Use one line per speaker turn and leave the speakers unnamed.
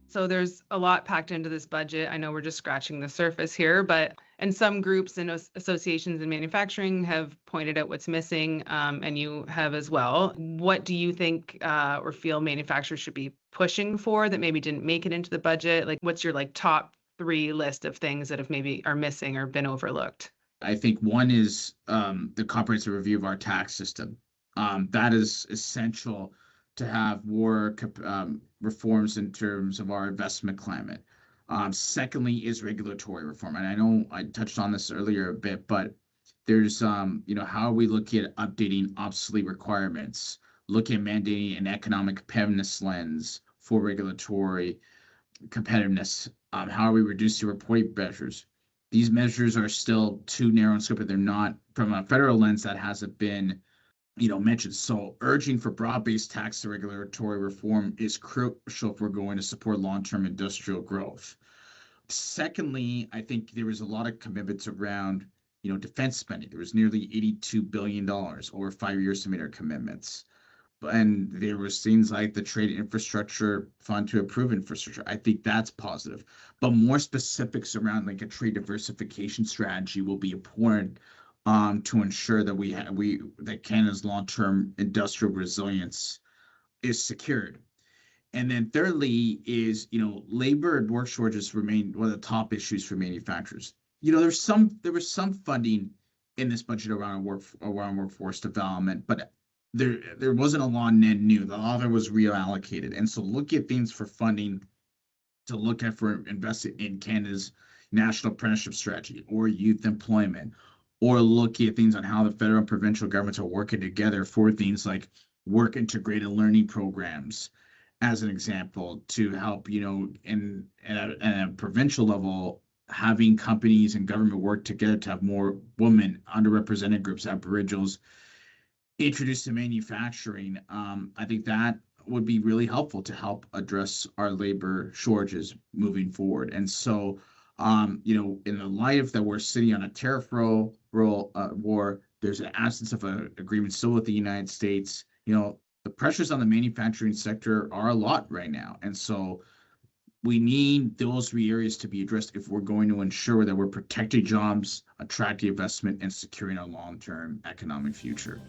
So there's a lot packed into this budget. I know we're just scratching the surface here, and some groups and associations in manufacturing have pointed out what's missing, and you have as well. What do you think or feel manufacturers should be pushing for that maybe didn't make it into the budget? Like, what's your top three list of things that have maybe are missing or been overlooked?
I think one is the comprehensive review of our tax system. That is essential to have more reforms in terms of our investment climate. Secondly, is regulatory reform, and I know I touched on this earlier a bit, but there's how are we looking at updating obsolete requirements, looking at mandating an economic competitiveness lens for regulatory competitiveness. How are we reducing reporting measures? These measures are still too narrow in scope, and they're not from a federal lens that hasn't been mentioned. So urging for broad-based tax and regulatory reform is crucial if we're going to support long-term industrial growth. Secondly, I think there was a lot of commitments around defense spending. There was nearly $82 billion over 5 years to meet our commitments. And there was things like the trade infrastructure fund to improve infrastructure. I think that's positive. But more specifics around like a trade diversification strategy will be important to ensure that that Canada's long-term industrial resilience is secured. And then thirdly is, labor and work shortages remain one of the top issues for manufacturers. There was some funding in this budget around workforce development, but there wasn't a lot net new. A lot of it was reallocated. And so look at things for funding to look at for investing in Canada's national apprenticeship strategy or youth employment, or look at things on how the federal and provincial governments are working together for things like work integrated learning programs, as an example, to help, in at a provincial level, having companies and government work together to have more women, underrepresented groups, Aboriginals introduced to manufacturing. I think that would be really helpful to help address our labor shortages moving forward. And so, in the light of that, we're sitting on a tariff war. There's an absence of an agreement still with the United States. The pressures on the manufacturing sector are a lot right now, and so we need those three areas to be addressed if we're going to ensure that we're protecting jobs, attracting investment, and securing our long-term economic future.